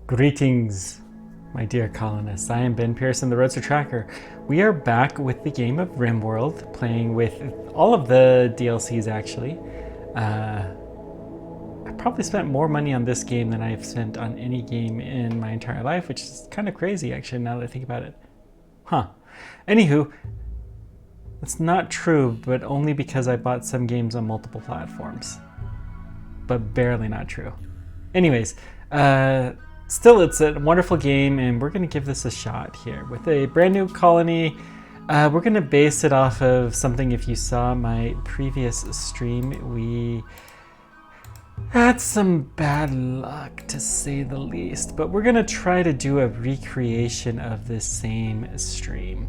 Greetings, my dear colonists. I am Ben Pearson, the Roadster Tracker. We are back with the game of Rimworld, playing with all of the DLCs actually. I probably spent more money on this game than I've spent on any game in my entire life, which is kind of crazy actually now that I think about it. Huh. Anywho, that's not true, but only because I bought some games on multiple platforms. But barely not true. Anyways, still, it's a wonderful game, and we're going to give this a shot here with a brand new colony. We're going to base it off of something. If you saw my previous stream, we had some bad luck, to say the least, but we're going to try to do a recreation of this same stream.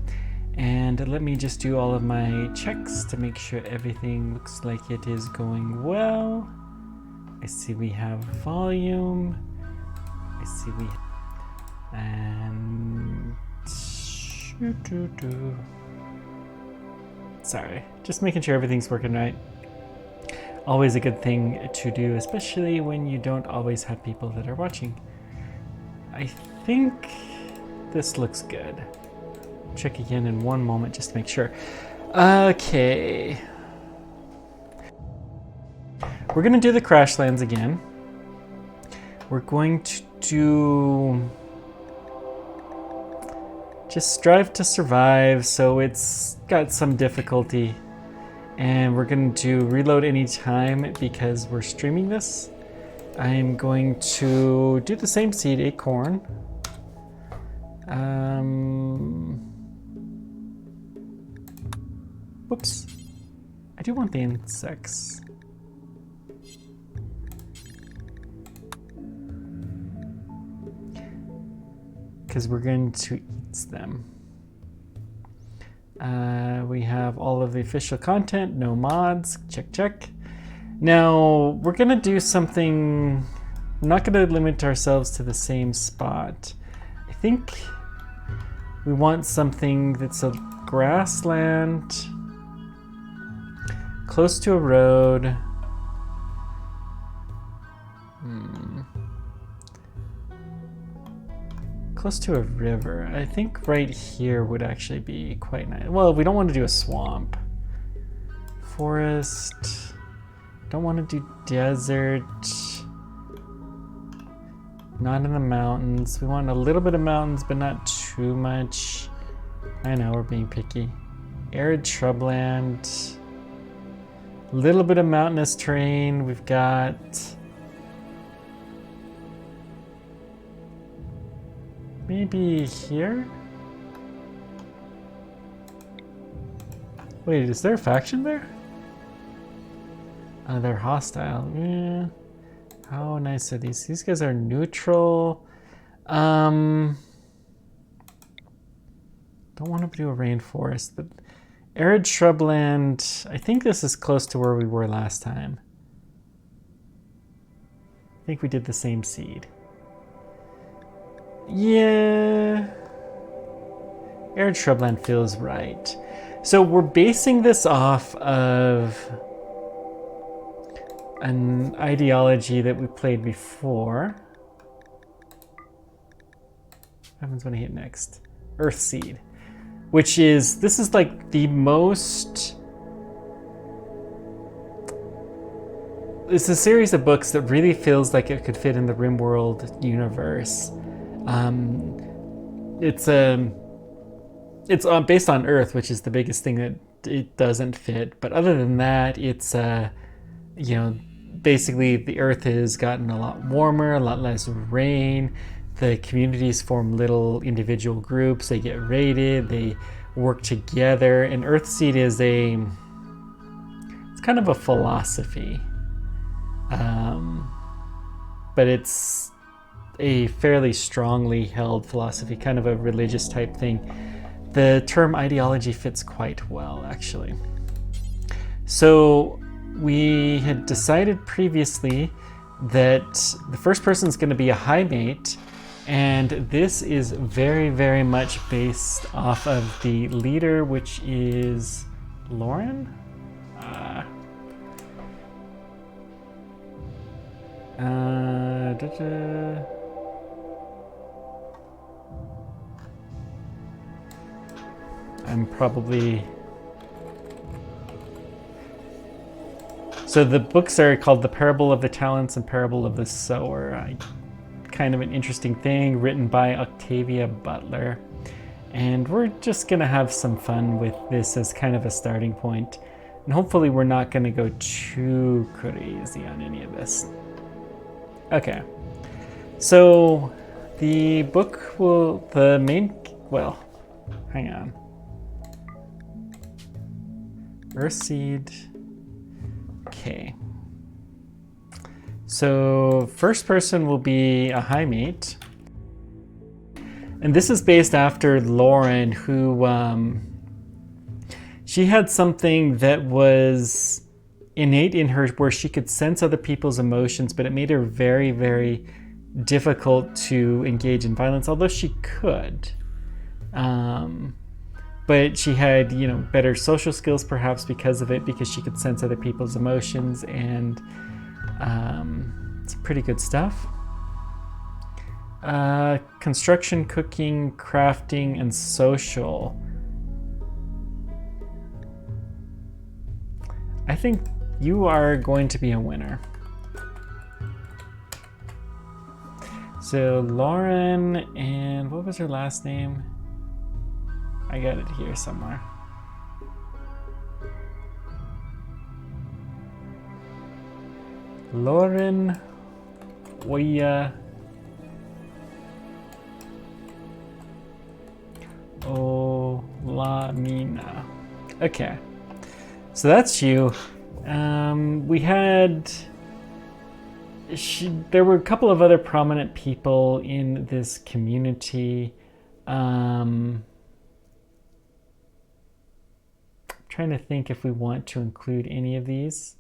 And let me just do all of my checks to make sure everything looks like it is going well. I see we have volume. I see we and sorry, just making sure everything's working right. Always a good thing to do, especially when you don't always have people that are watching. I think this looks good. Check again in one moment just to make sure. Okay. We're gonna do the crash lands again. We're going to just strive to survive, so it's got some difficulty. And we're going to reload anytime because we're streaming this. I'm going to do the same seed, acorn. Whoops. I do want the insects. Because we're going to eat them. We have all of the official content, no mods, check. Now, we're gonna do something, we're not gonna limit ourselves to the same spot. I think we want something that's a grassland, close to a road. Close to a river. I think right here would actually be quite nice. Well, we don't want to do a swamp. Forest. Don't want to do desert. Not in the mountains. We want a little bit of mountains, but not too much. I know, we're being picky. Arid shrubland. A little bit of mountainous terrain. We've got maybe here? Wait, is there a faction there? They're hostile. Yeah. How nice are these? These guys are neutral. Don't want to do a rainforest, but arid shrubland. I think this is close to where we were last time. I think we did the same seed. Yeah, arid shrubland feels right. So we're basing this off of an ideology that we played before. What happens when I hit next? Earthseed, which is, this is like the most, it's a series of books that really feels like it could fit in the Rimworld universe. It's based on Earth, which is the biggest thing that it doesn't fit. But other than that, it's you know, basically the Earth has gotten a lot warmer, a lot less rain. The communities form little individual groups. They get raided. They work together. And Earthseed is it's kind of a philosophy, but it's a fairly strongly held philosophy, kind of a religious type thing. The term ideology fits quite well, actually. So we had decided previously that the first person is going to be a high mate, and this is very, very much based off of the leader, which is Lauren. I'm probably... So the books are called The Parable of the Talents and Parable of the Sower. Kind of an interesting thing, written by Octavia Butler. And we're just gonna have some fun with this as kind of a starting point. And hopefully we're not gonna go too crazy on any of this. Okay, so the book will, well, hang on. Earthseed, okay. So first person will be a high mate. And this is based after Lauren, who, she had something that was innate in her where she could sense other people's emotions, but it made her very, very difficult to engage in violence, although she could. But she had, you know, better social skills perhaps because of it, because she could sense other people's emotions, and it's pretty good stuff. Construction, cooking, crafting, and social. I think you are going to be a winner. So Lauren, and what was her last name? I got it here somewhere. Lauren Oya Olamina. Okay, so that's you. We had... there were a couple of other prominent people in this community. Trying to think if we want to include any of these.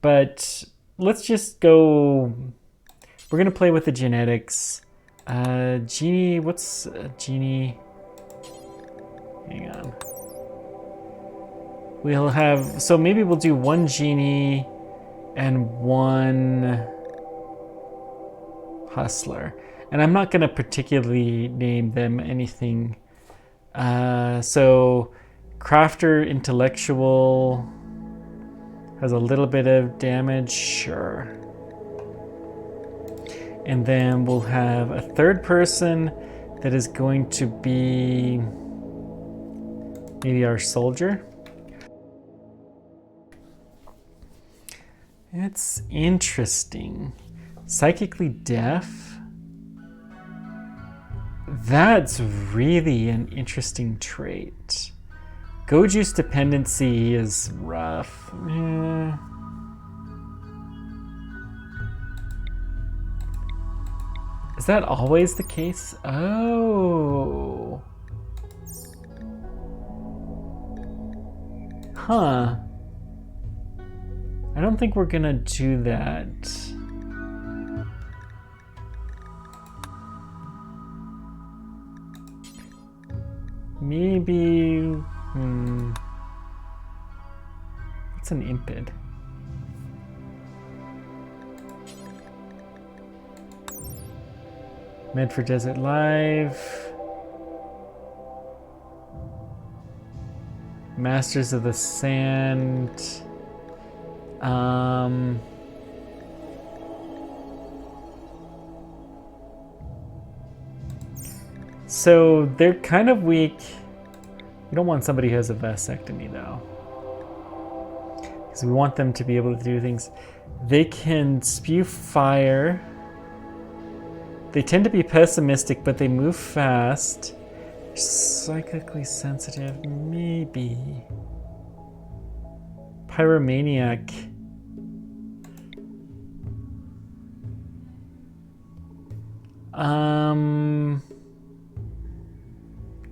But let's just go... We're going to play with the genetics. Genie, what's Genie? Hang on. We'll have... So maybe we'll do one Genie and one hustler. And I'm not going to particularly name them anything. So crafter, intellectual, has a little bit of damage, sure. And then we'll have a third person that is going to be maybe our soldier. It's interesting. Psychically deaf. That's really an interesting trait. Goju's dependency is rough. Is that always the case? Oh. Huh. I don't think we're gonna do that. Maybe... What's an impid? Meant for Desert Life. Masters of the Sand. So they're kind of weak. We don't want somebody who has a vasectomy though, because we want them to be able to do things. They can spew fire. They tend to be pessimistic, but they move fast. Psychically sensitive, maybe. Pyromaniac.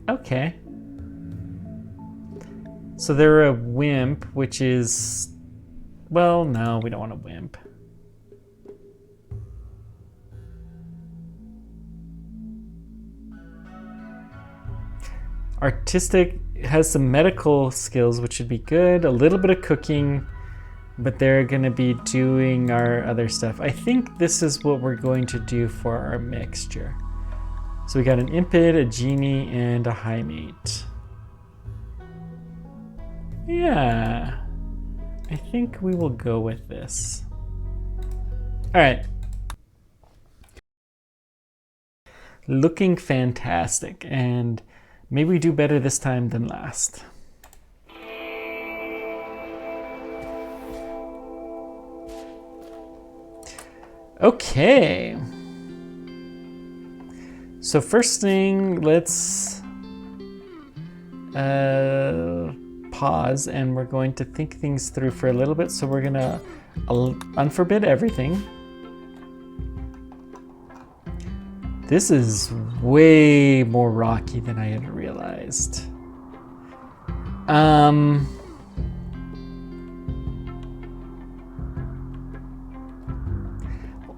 Okay. So they're a wimp, which is... Well, no, we don't want a wimp. Artistic has some medical skills, which should be good. A little bit of cooking, but they're going to be doing our other stuff. I think this is what we're going to do for our mixture. So we got an impid, a genie, and a high mate. Yeah, I think we will go with this. All right. Looking fantastic, and maybe we do better this time than last. Okay. So first thing, let's pause, and we're going to think things through for a little bit. So we're gonna unforbid everything. This is way more rocky than I had realized.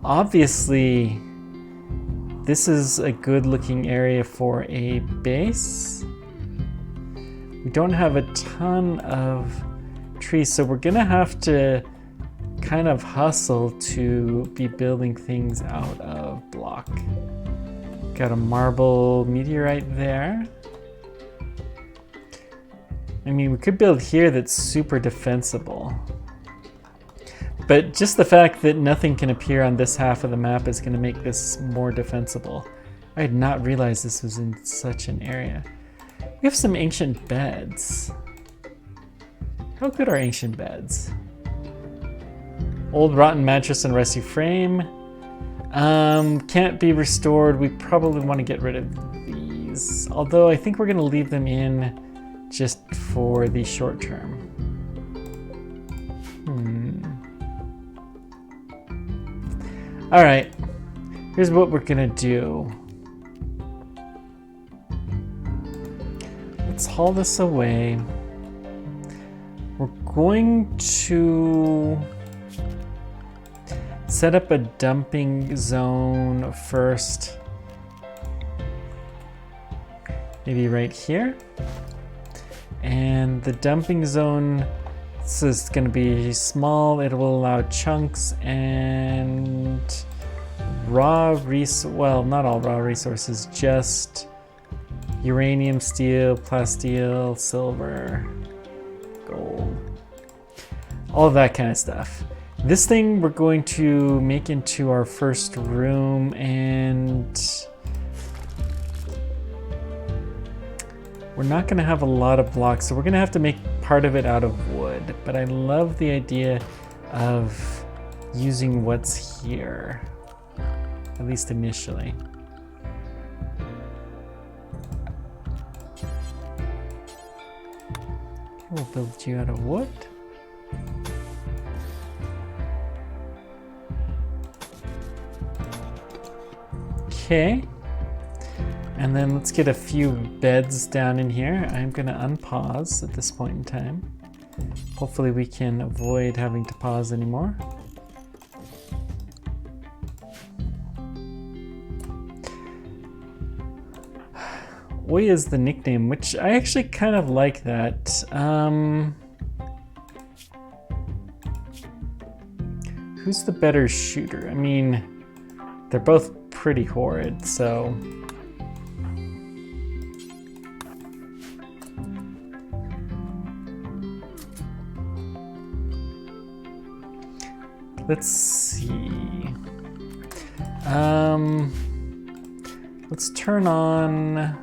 Obviously, this is a good looking area for a base. We don't have a ton of trees, so we're gonna have to kind of hustle to be building things out of block. Got a marble meteorite there. I mean, we could build here that's super defensible. But just the fact that nothing can appear on this half of the map is going to make this more defensible. I had not realized this was in such an area. We have some ancient beds. How good are ancient beds? Old rotten mattress and rusty frame. Can't be restored. We probably want to get rid of these. Although I think we're going to leave them in just for the short term. All right, here's what we're gonna do. Let's haul this away. We're going to set up a dumping zone first. Maybe right here. And the dumping zone, this is going to be small. It will allow chunks and well, not all raw resources, just uranium, steel, plasteel, silver, gold, all of that kind of stuff. This thing we're going to make into our first room, and we're not going to have a lot of blocks, so we're going to have to make part of it out of wood. But I love the idea of using what's here, at least initially. We'll build you out of wood. Okay. And then let's get a few beds down in here. I'm going to unpause at this point in time. Hopefully we can avoid having to pause anymore. Oi is the nickname, which I actually kind of like that. Who's the better shooter? I mean, they're both pretty horrid, so... Let's see. Let's turn on...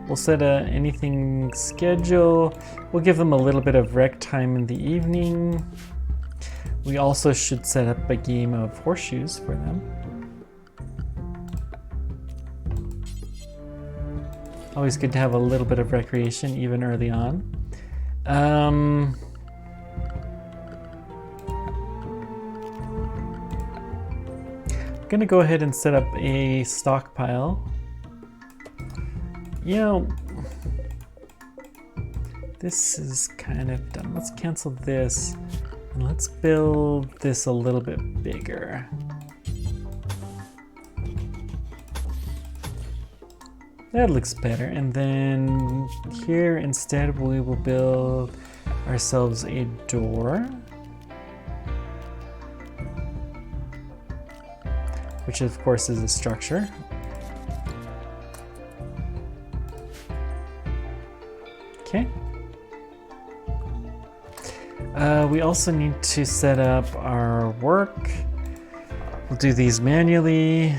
We'll set a anything schedule. We'll give them a little bit of rec time in the evening. We also should set up a game of horseshoes for them. Always good to have a little bit of recreation even early on. I'm gonna go ahead and set up a stockpile. You know, this is kind of done. Let's cancel this and let's build this a little bit bigger. That looks better. And then here instead we will build ourselves a door, which of course is a structure. Okay. We also need to set up our work. We'll do these manually.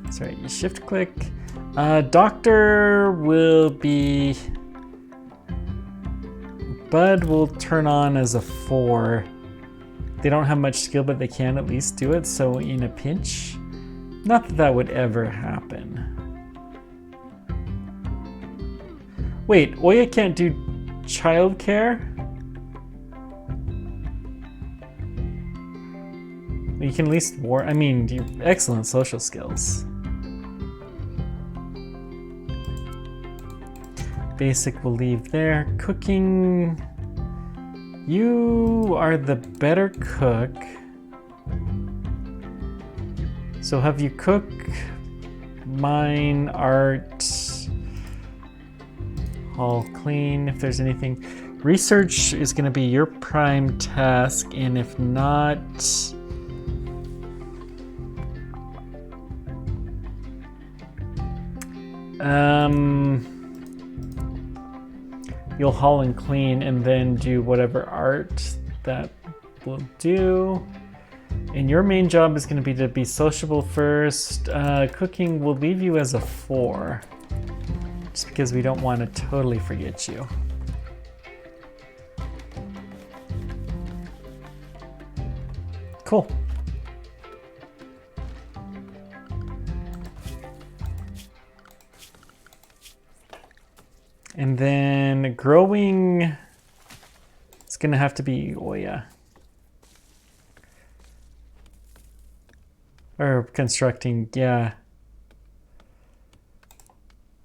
Sorry, you shift click. Doctor will be... Bud will turn on as a 4. They don't have much skill, but they can at least do it, so in a pinch. Not that that would ever happen. Wait, Oya can't do childcare? You can at least I mean, you excellent social skills. Basic we'll leave there. Cooking. You are the better cook. So have you cook, mine, art, all clean if there's anything. Research is going to be your prime task, and if not, you'll haul and clean and then do whatever art that will do. And your main job is going to be sociable first. Cooking will leave you as a 4. Just because we don't want to totally forget you. Cool. And then growing, it's gonna have to be Oya. Or constructing, yeah.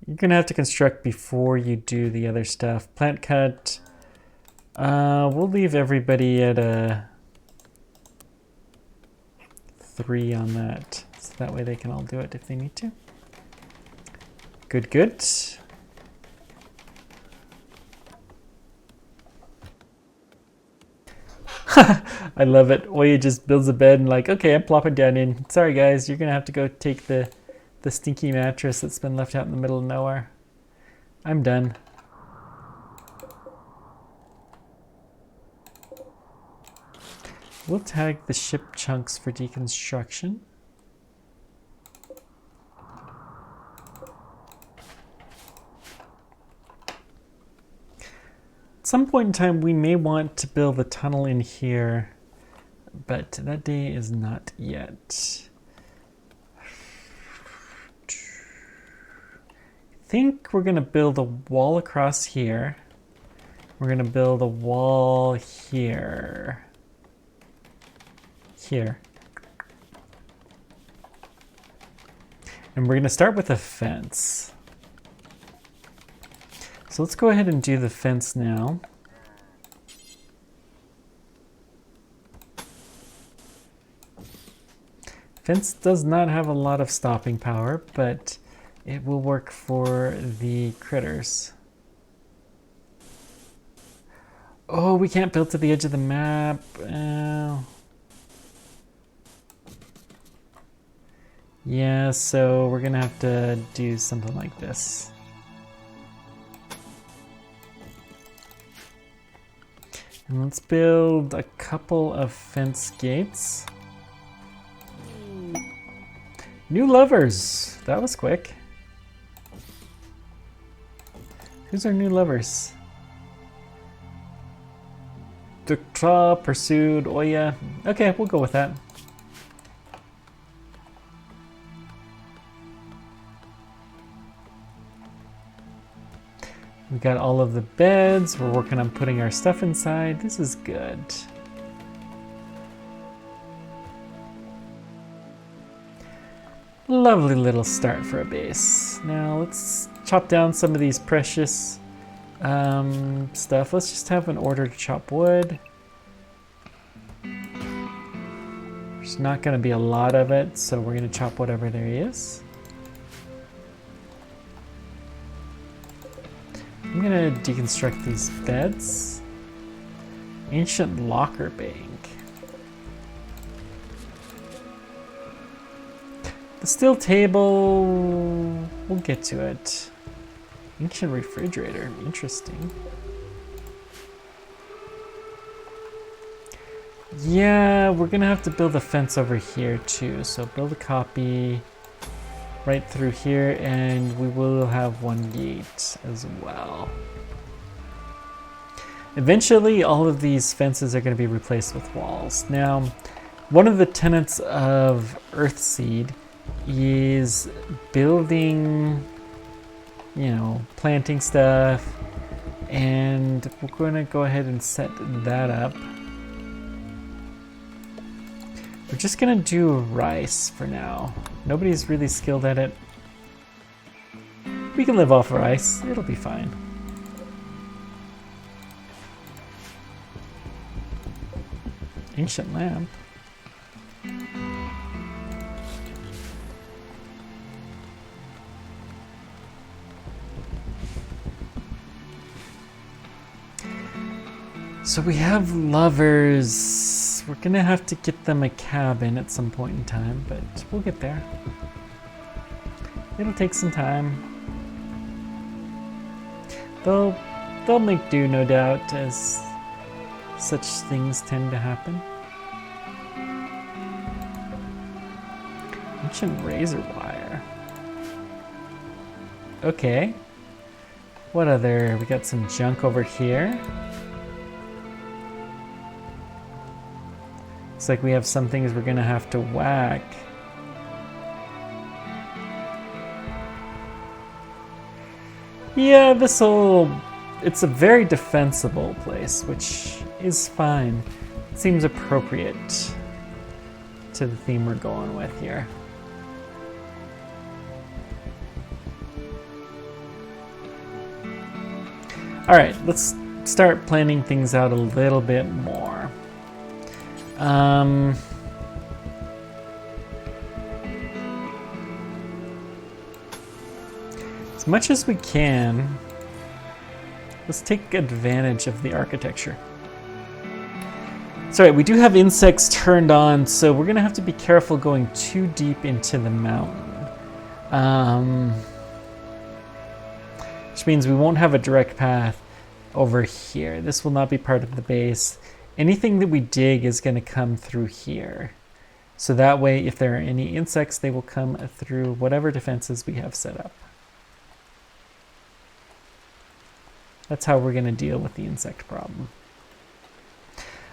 You're gonna have to construct before you do the other stuff. Plant cut, we'll leave everybody at a 3 on that. So that way they can all do it if they need to. Good, good. I love it. Oya just builds a bed and like, okay, I'm plopping down in. Sorry guys, you're gonna have to go take the stinky mattress that's been left out in the middle of nowhere. I'm done. We'll tag the ship chunks for deconstruction. At some point in time, we may want to build a tunnel in here, but that day is not yet. I think we're gonna build a wall across here. We're gonna build a wall here. Here. And we're gonna start with a fence. So let's go ahead and do the fence now. Fence does not have a lot of stopping power, but it will work for the critters. Oh, we can't build to the edge of the map. Yeah, so we're gonna have to do something like this. And let's build a couple of fence gates. New lovers! That was quick. Who's our new lovers? Dutra pursued Oya. Okay, we'll go with that. We got all of the beds. We're working on putting our stuff inside. This is good. Lovely little start for a base. Now let's chop down some of these precious stuff. Let's just have an order to chop wood. There's not going to be a lot of it, so we're going to chop whatever there is. I'm going to deconstruct these beds. Ancient locker bank. The steel table, we'll get to it. Ancient refrigerator, interesting. Yeah, we're gonna have to build a fence over here too. So build a copy right through here, and we will have one gate as well. Eventually, all of these fences are gonna be replaced with walls. Now, one of the tenets of Earthseed is building, you know, planting stuff, and we're gonna go ahead and set that up. We're just gonna do rice for now. Nobody's really skilled at it. We can live off rice, it'll be fine. Ancient lamp. So we have lovers. We're gonna have to get them a cabin at some point in time, but we'll get there. It'll take some time. They'll make do, no doubt, as such things tend to happen. Ancient razor wire. Okay. What other? We got some junk over here. Looks like we have some things we're gonna have to whack. Yeah, it's a very defensible place, which is fine. It seems appropriate to the theme we're going with here. All right, let's start planning things out a little bit more. As much as we can, let's take advantage of the architecture. It's all right, we do have insects turned on, so we're gonna have to be careful going too deep into the mountain. Which means we won't have a direct path over here. This will not be part of the base. Anything that we dig is going to come through here. So that way, if there are any insects, they will come through whatever defenses we have set up. That's how we're going to deal with the insect problem.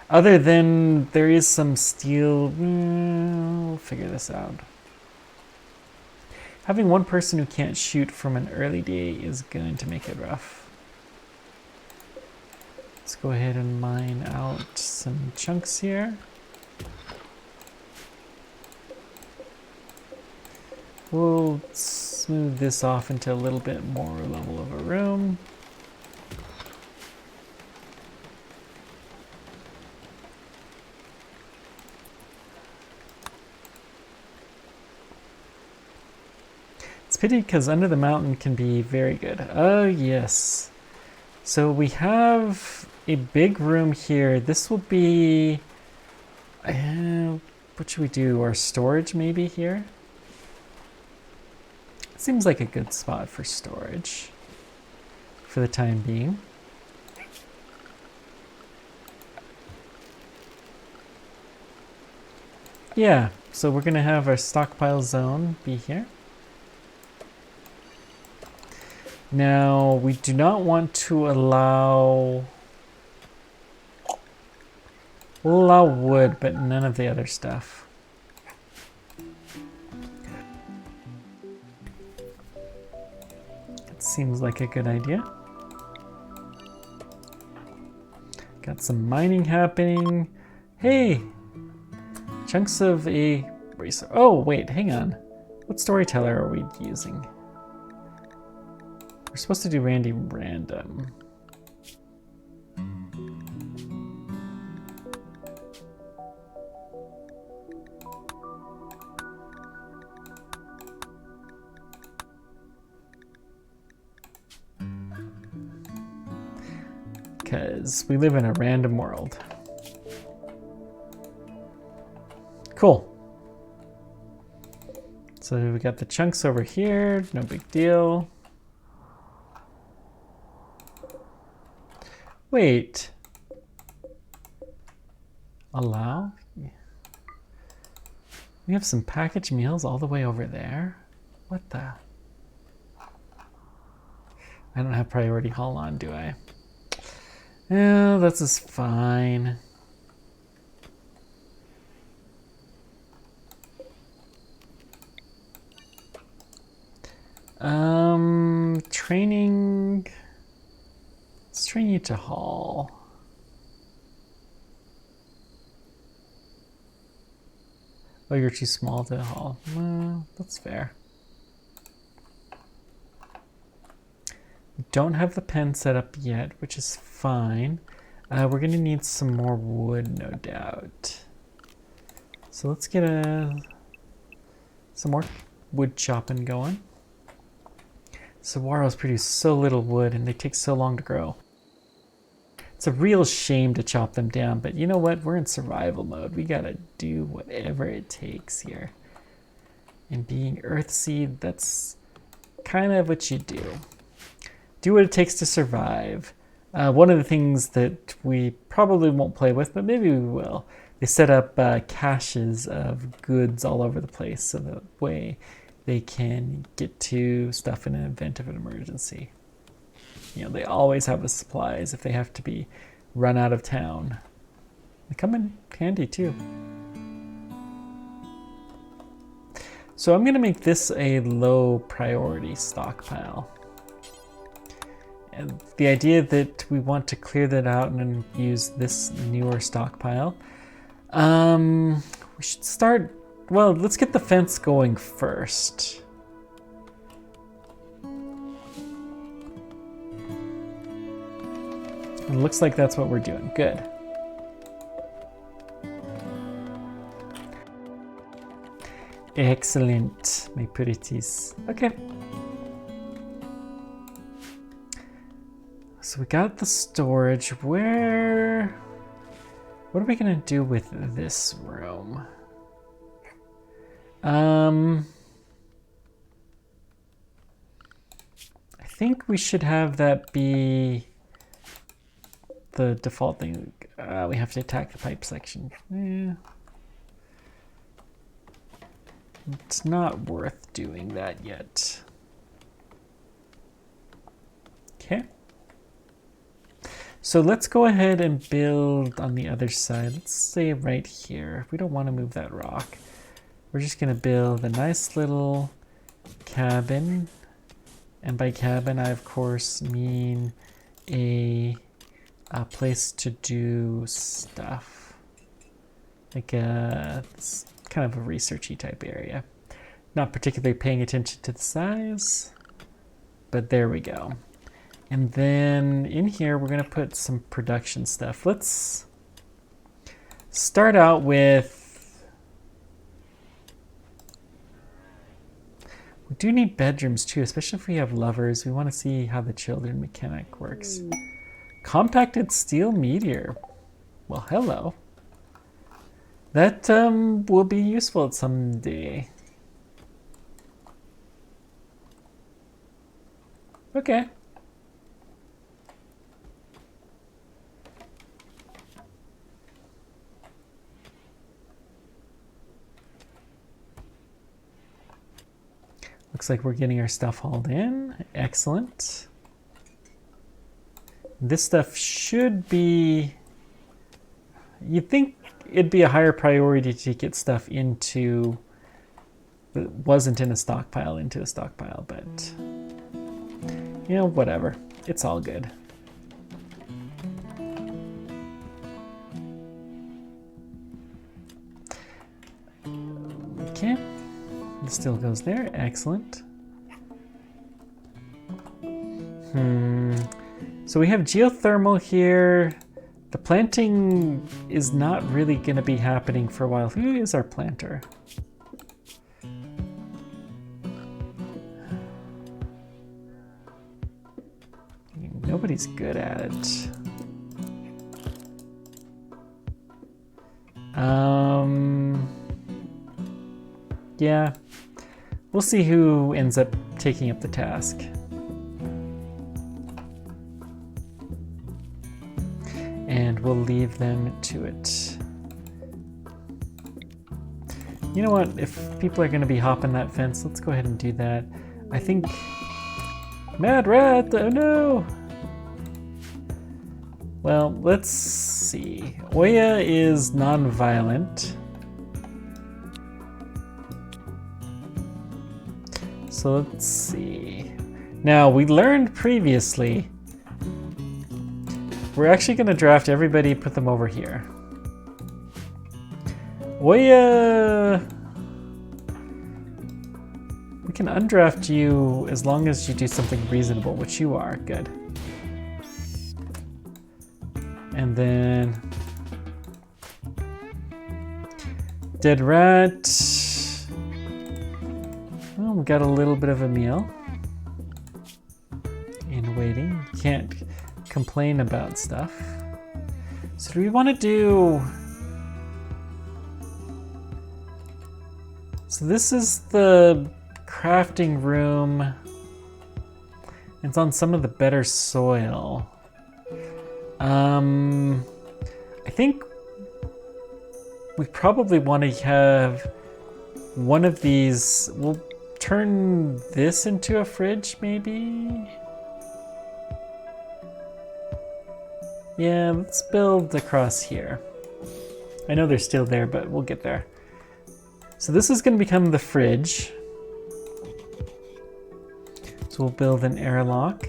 Other than there is some steel, we'll figure this out. Having one person who can't shoot from an early day is going to make it rough. Let's go ahead and mine out some chunks here. We'll smooth this off into a little bit more level of a room. It's pity because under the mountain can be very good. Oh yes. So we have a big room here. This will be, what should we do? Our storage maybe here? Seems like a good spot for storage for the time being. Yeah, so we're gonna have our stockpile zone be here. Now, we do not want to allow... We'll allow wood, but none of the other stuff. That seems like a good idea. Got some mining happening. Hey! Chunks of a... Oh, wait, hang on. What storyteller are we using? We're supposed to do Randy random. Because we live in a random world. Cool. So we got the chunks over here, no big deal. Wait. Allow? We have some packaged meals all the way over there? What the? I don't have priority haul on, do I? Yeah, that's just fine. Training. Let's train you to haul. Oh, you're too small to haul. Well, that's fair. We don't have the pen set up yet, which is fine. We're gonna need some more wood, no doubt. So let's get some more wood chopping going. Saguaros produce so little wood and they take so long to grow. It's a real shame to chop them down, but you know what? We're in survival mode. We gotta do whatever it takes here. And being Earthseed, that's kind of what you do. Do what it takes to survive. One of the things that we probably won't play with, but maybe we will, they set up caches of goods all over the place so that way they can get to stuff in an event of an emergency. You know, they always have the supplies if they have to be run out of town. They come in handy too. So I'm gonna make this a low priority stockpile. And the idea that we want to clear that out and use this newer stockpile. We should start, well, let's get the fence going first. It looks like that's what we're doing. Good. Excellent, my pretties. Okay. So we got the storage. What are we gonna do with this room? I think we should have that be the default thing. We have to attack the pipe section. It's not worth doing that yet. Okay. So let's go ahead and build on the other side. Let's say right here. We don't want to move that rock. We're just going to build a nice little cabin. And by cabin, I of course mean a place to do stuff. Like it's kind of a researchy type area. Not particularly paying attention to the size, but there we go. And then in here, we're gonna put some production stuff. Let's start out with, we do need bedrooms too, especially if we have lovers. We wanna see how the children mechanic works. Compacted steel meteor. Well, hello. That will be useful someday. Okay. Looks like we're getting our stuff hauled in. Excellent. This stuff should be, you'd think it'd be a higher priority to get stuff into, that wasn't in a stockpile, into a stockpile, but you know, whatever. It's all good. Okay. This still goes there. Excellent. So we have geothermal here. The planting is not really going to be happening for a while. Who is our planter? Nobody's good at it. Yeah. We'll see who ends up taking up the task. And we'll leave them to it. You know what? If people are going to be hopping that fence, let's go ahead and do that. I think... Mad rat! Oh no! Well, let's see. Oya is non-violent. So let's see. Now, we learned previously, we're actually going to draft everybody, put them over here. Oya! We can undraft you as long as you do something reasonable, which you are. Good. And then... Dead rat. Well, we got a little bit of a meal. And waiting. Can't complain about stuff. So do we want to do... So this is the crafting room. It's on some of the better soil. I think we probably want to have one of these. We'll turn this into a fridge, maybe? Yeah, let's build across here. I know they're still there, but we'll get there. So this is going to become the fridge. So we'll build an airlock.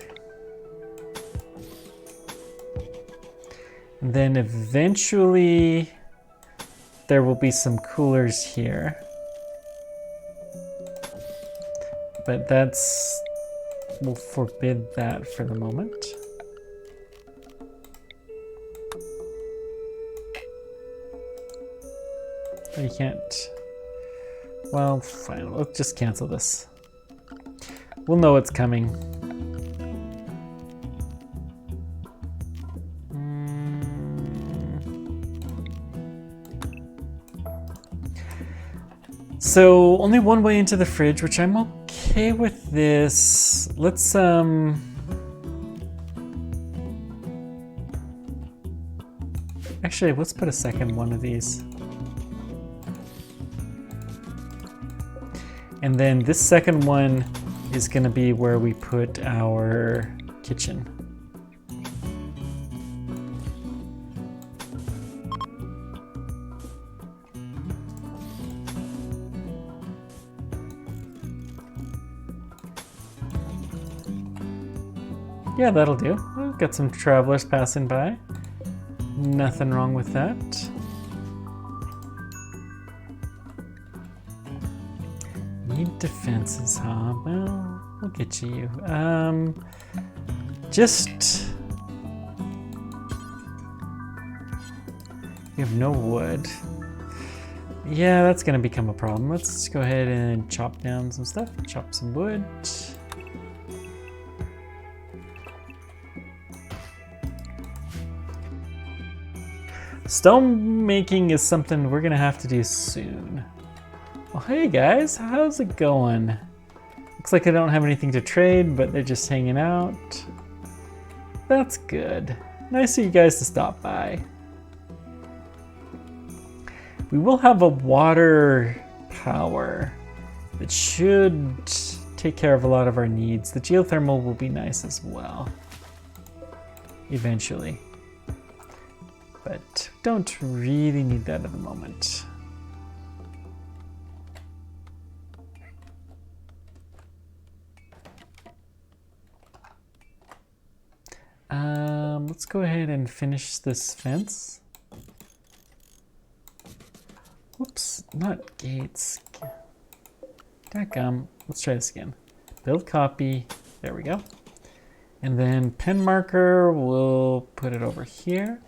And then eventually there will be some coolers here. But we'll forbid that for the moment. Oh, you can't. Well, fine, let's just cancel this. We'll know it's coming. So only one way into the fridge, which I'm okay with this. Let's actually, let's put a second one of these. And then this second one is going to be where we put our kitchen. Yeah, that'll do. We've got some travelers passing by. Nothing wrong with that. Need defenses, huh? Well, we'll get you. Just... You have no wood. Yeah, that's gonna become a problem. Let's go ahead and chop down some stuff. Chop some wood. Stone making is something we're gonna have to do soon. Well, hey guys, how's it going? Looks like I don't have anything to trade, but they're just hanging out. That's good. Nice of you guys to stop by. We will have a water power that should take care of a lot of our needs. The geothermal will be nice as well, eventually. But don't really need that at the moment. Let's go ahead and finish this fence. Whoops, not gates. Dadgum. Let's try this again. Build copy. There we go. And then pen marker, we'll put it over here.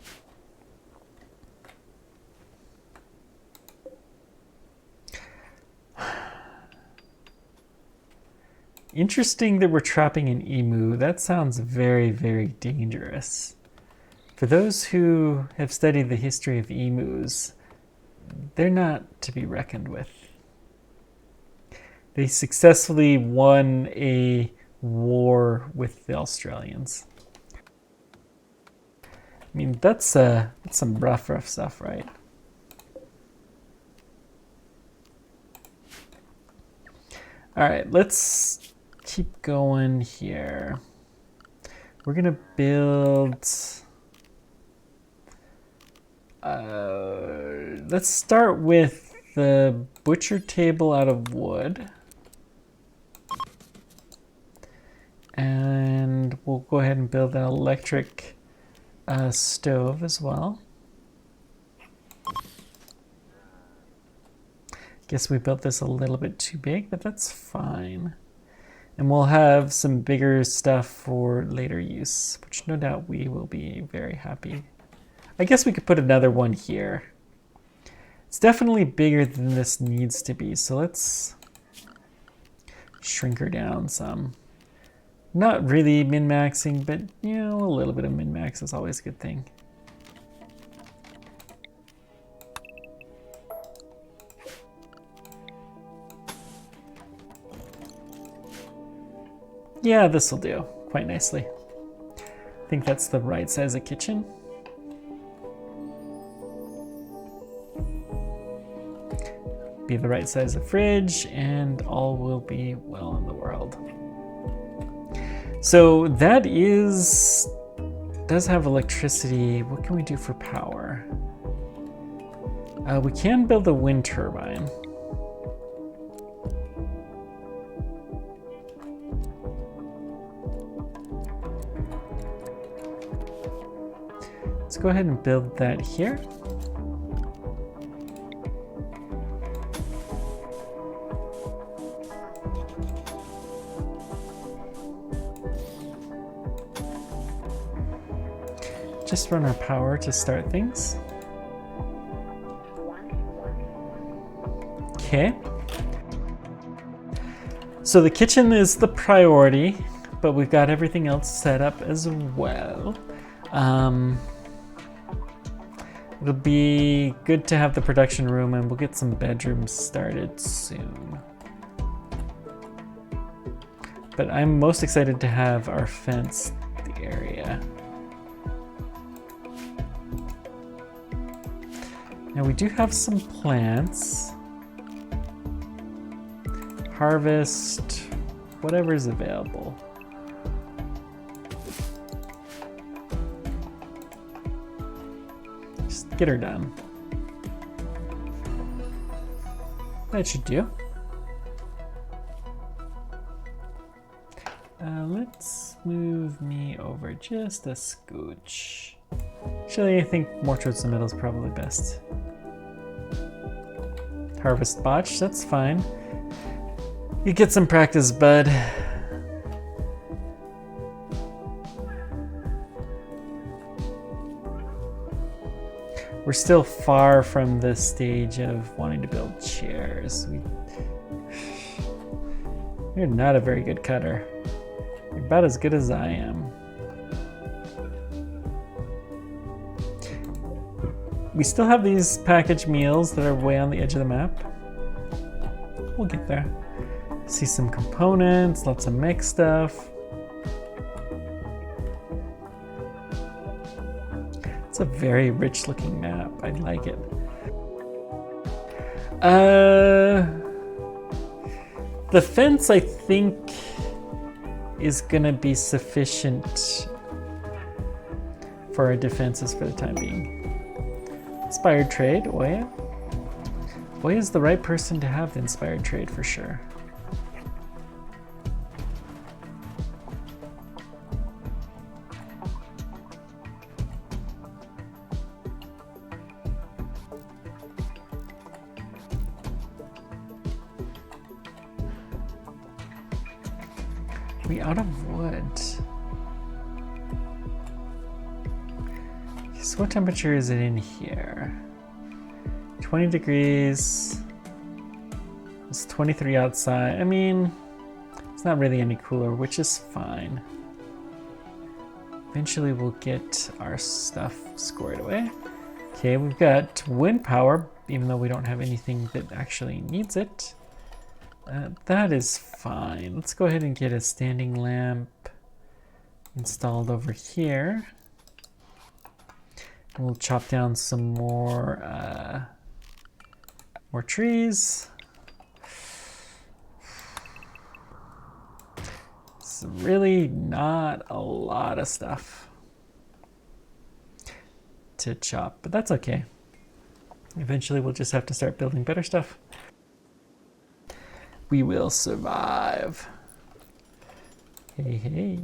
Interesting that we're trapping an emu. That sounds very, very dangerous. For those who have studied the history of emus, they're not to be reckoned with. They successfully won a war with the Australians. I mean, that's some rough stuff, right? All right, let's keep going here. We're gonna build. Let's start with the butcher table out of wood. And we'll go ahead and build an electric stove as well. Guess we built this a little bit too big, but that's fine. And we'll have some bigger stuff for later use, which no doubt we will be very happy. I guess we could put another one here. It's definitely bigger than this needs to be, so let's shrink her down some. Not really min-maxing, but you know, a little bit of min-max is always a good thing. Yeah, this will do quite nicely. I think that's the right size of kitchen. Be the right size of fridge, and all will be well in the world. So that does have electricity. What can we do for power? We can build a wind turbine. Let's go ahead and build that here. Just run our power to start things. Okay. So the kitchen is the priority, but we've got everything else set up as well. It'll be good to have the production room, and we'll get some bedrooms started soon. But I'm most excited to have our fence the area. Now we do have some plants. Harvest, whatever is available. Just get her done. That should do. Let's move me over just a scooch. Actually, I think more towards the middle is probably best. Harvest botch, that's fine. You get some practice, bud. We're still far from the stage of wanting to build chairs. You're not a very good cutter. You're about as good as I am. We still have these packaged meals that are way on the edge of the map. We'll get there. See some components, lots of mech stuff. It's a very rich looking map. I like it. The fence, I think, is gonna be sufficient for our defenses for the time being. Inspired trade, Oya. Oya is the right person to have the inspired trade for sure. We out of wood. So what temperature is it in here? 20 degrees. It's 23 outside. I mean, it's not really any cooler, which is fine. Eventually we'll get our stuff squared away. Okay, we've got wind power, even though we don't have anything that actually needs it. That is fine. Let's go ahead and get a standing lamp installed over here. And we'll chop down some more trees. It's really not a lot of stuff to chop, but that's okay. Eventually we'll just have to start building better stuff. We will survive. Hey, hey.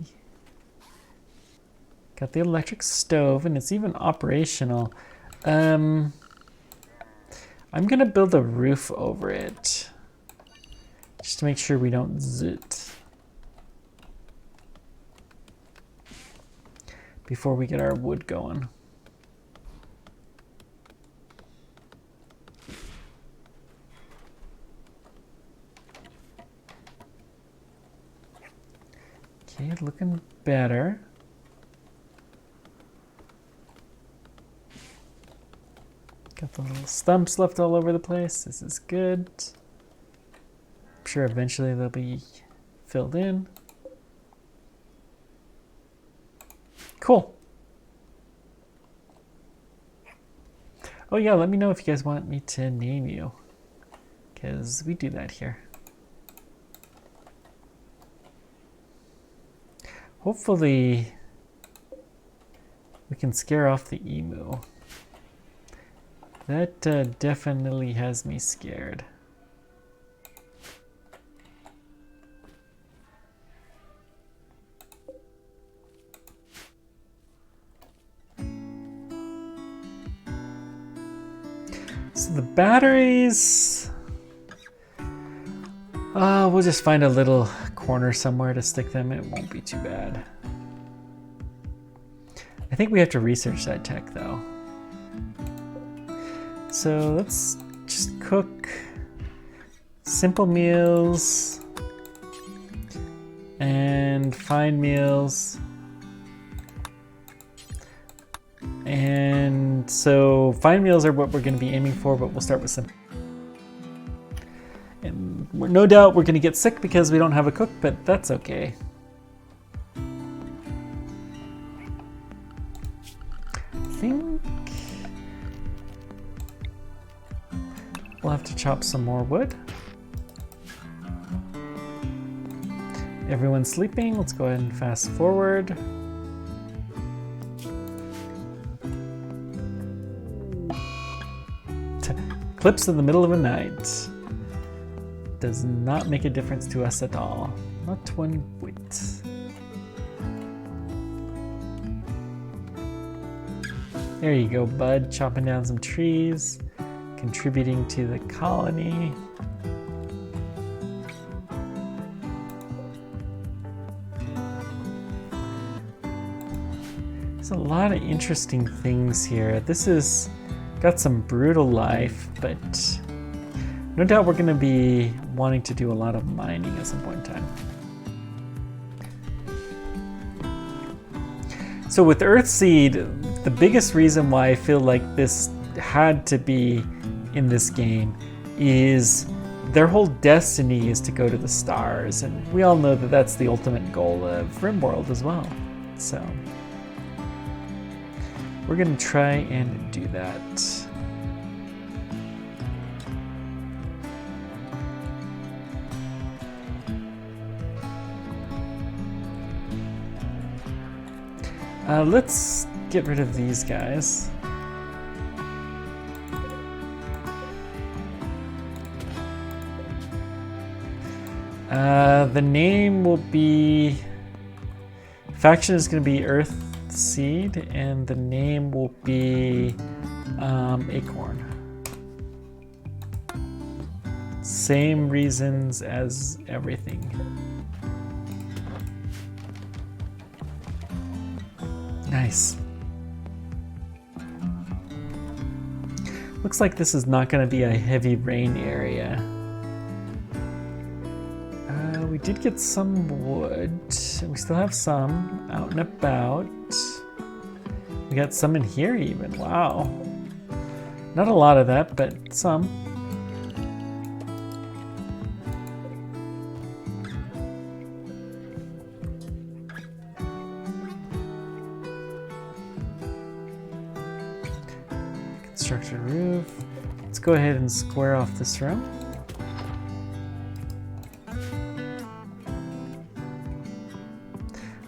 Got the electric stove and it's even operational. I'm gonna build a roof over it just to make sure we don't zoot before we get our wood going. Okay, looking better. Got the little stumps left all over the place. This is good. I'm sure eventually they'll be filled in. Cool. Oh yeah, let me know if you guys want me to name you, because we do that here. Hopefully we can scare off the emu. That definitely has me scared. So the batteries, we'll just find a little corner somewhere to stick them. It won't be too bad. I think we have to research that tech though. So let's just cook simple meals and fine meals. And so fine meals are what we're going to be aiming for, but we'll start with simple. And no doubt we're going to get sick because we don't have a cook, but that's okay. I think we'll have to chop some more wood. Everyone's sleeping. Let's go ahead and fast forward. Clips in the middle of the night. Does not make a difference to us at all. Not one bit. There you go, bud. Chopping down some trees. Contributing to the colony. There's a lot of interesting things here. This is got some brutal life, but no doubt we're going to be wanting to do a lot of mining at some point in time. So with Earthseed, the biggest reason why I feel like this had to be in this game is their whole destiny is to go to the stars, and we all know that that's the ultimate goal of Rimworld as well. So we're going to try and do that. Let's get rid of these guys. The name will be, faction is going to be Earthseed, and the name will be Acorn. Same reasons as everything. Nice. Looks like this is not going to be a heavy rain area. We did get some wood. We still have some out and about. We got some in here even. Wow. Not a lot of that, but some. Let's go ahead and square off this room.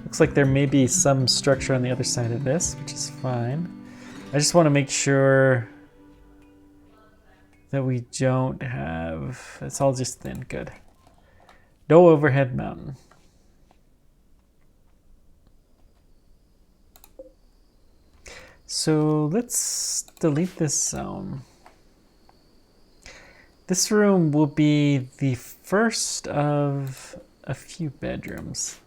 Looks like there may be some structure on the other side of this, which is fine. I just want to make sure that we don't have... It's all just thin. Good. No overhead mountain. So let's delete this zone. This room will be the first of a few bedrooms.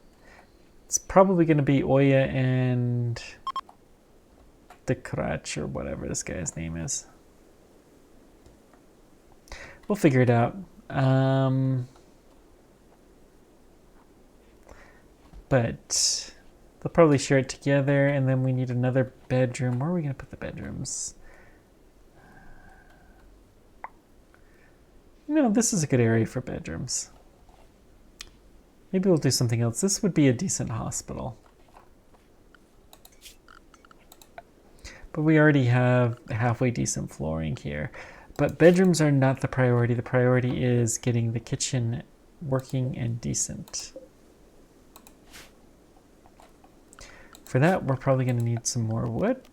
It's probably going to be Oya and the Krach or whatever this guy's name is. We'll figure it out. But they'll probably share it together, and then we need another bedroom. Where are we going to put the bedrooms? No, this is a good area for bedrooms. Maybe we'll do something else. This would be a decent hospital. But we already have halfway decent flooring here. But bedrooms are not the priority. The priority is getting the kitchen working and decent. For that, we're probably going to need some more wood.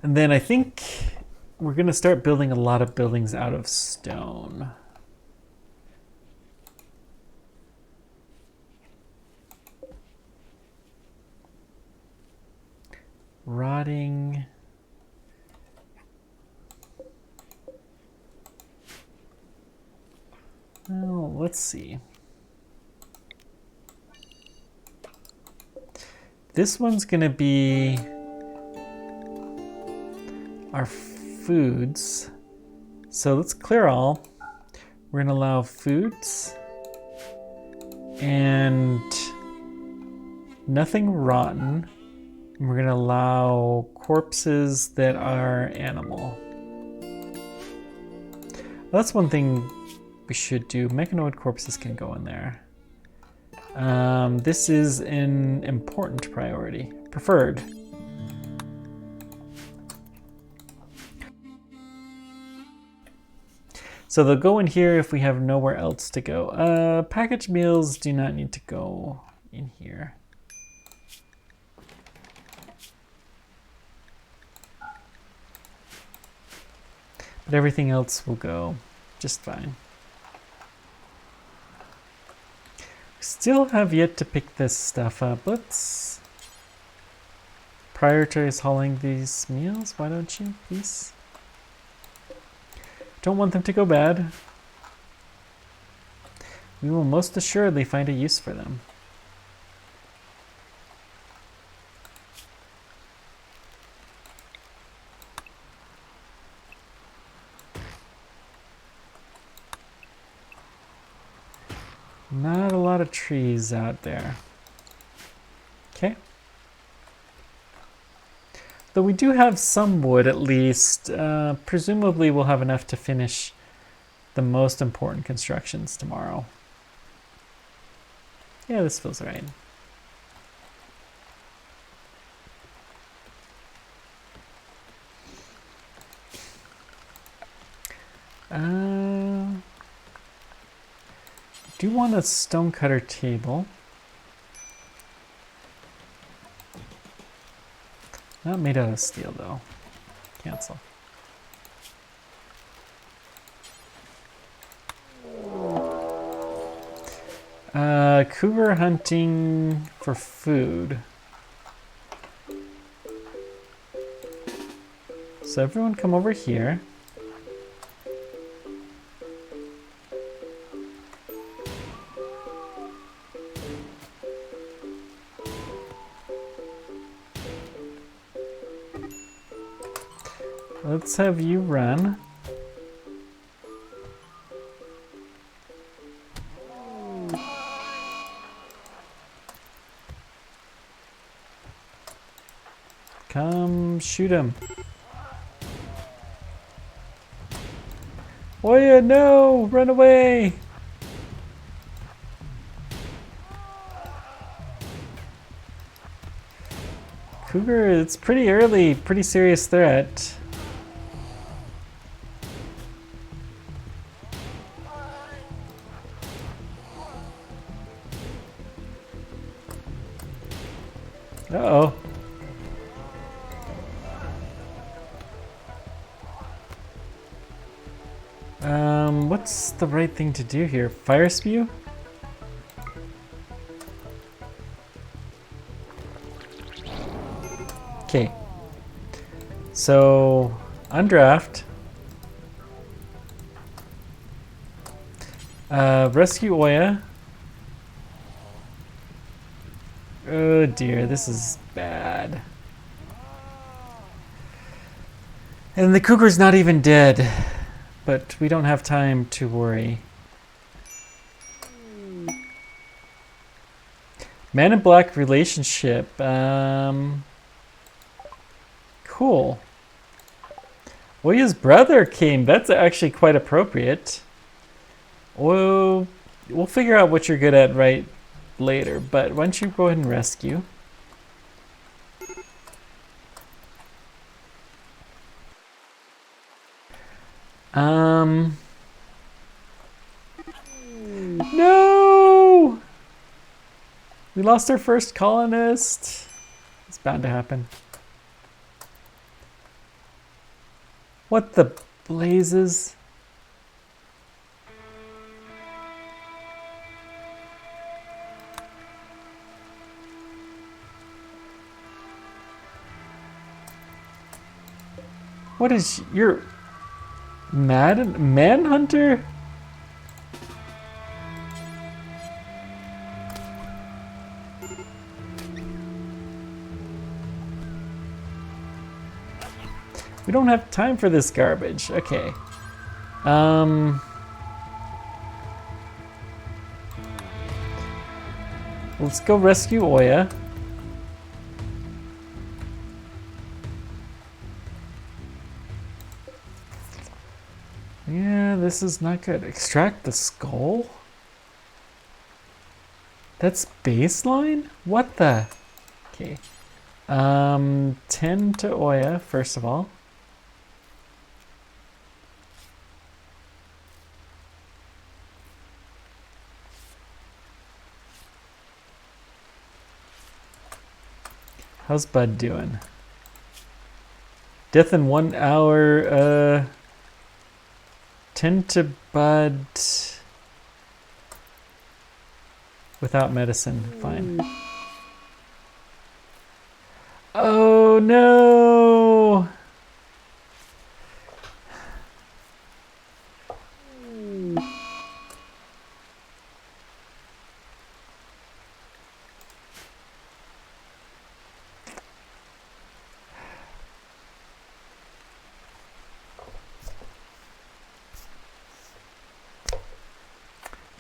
And then I think we're going to start building a lot of buildings out of stone. Rotting. Well, let's see. This one's going to be our foods. So let's clear all. We're going to allow foods and nothing rotten. And we're going to allow corpses that are animal. Well, that's one thing we should do. Mechanoid corpses can go in there. This is an important priority. Preferred. So they'll go in here if we have nowhere else to go. Packaged meals do not need to go in here. But everything else will go just fine. Still have yet to pick this stuff up. Let's prioritize hauling these meals. Why don't you, please? Don't want them to go bad. We will most assuredly find a use for them. Not a lot of trees out there. Okay. Though we do have some wood at least. Presumably we'll have enough to finish the most important constructions tomorrow. Yeah, this feels right. Do want a stonecutter table. Not made out of steel though. Cancel. Cougar hunting for food. So everyone come over here. Let's have you run. Come shoot him. Oya, no! Run away! Cougar, it's pretty early, pretty serious threat. Uh-oh. What's the right thing to do here? Fire spew? Okay. So, undraft. Rescue Oya. Oh dear, this is bad. And the cougar's not even dead. But we don't have time to worry. Man in Black relationship. Cool. Oya's brother came. That's actually quite appropriate. We'll figure out what you're good at right later. But why don't you go ahead and rescue? No! We lost our first colonist. It's bound to happen. What the blazes? What is your manhunter? We don't have time for this garbage. Okay. Let's go rescue Oya. Yeah, this is not good. Extract the skull? That's baseline? What the? Okay. 10 to Oya, first of all. How's Bud doing? Death in 1 hour. 10 to Bud. Without medicine. Fine. Oh no!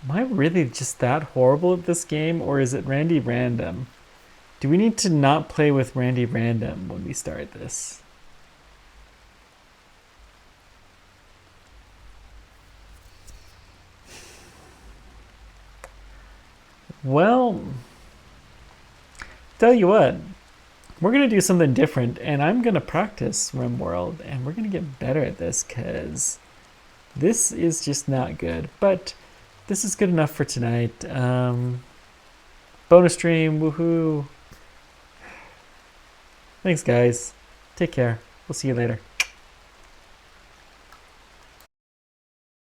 Am I really just that horrible at this game, or is it Randy Random? Do we need to not play with Randy Random when we start this? Well, tell you what, we're going to do something different, and I'm going to practice Rimworld, and we're going to get better at this, because this is just not good. But this is good enough for tonight. Bonus stream, woohoo. Thanks, guys. Take care. We'll see you later.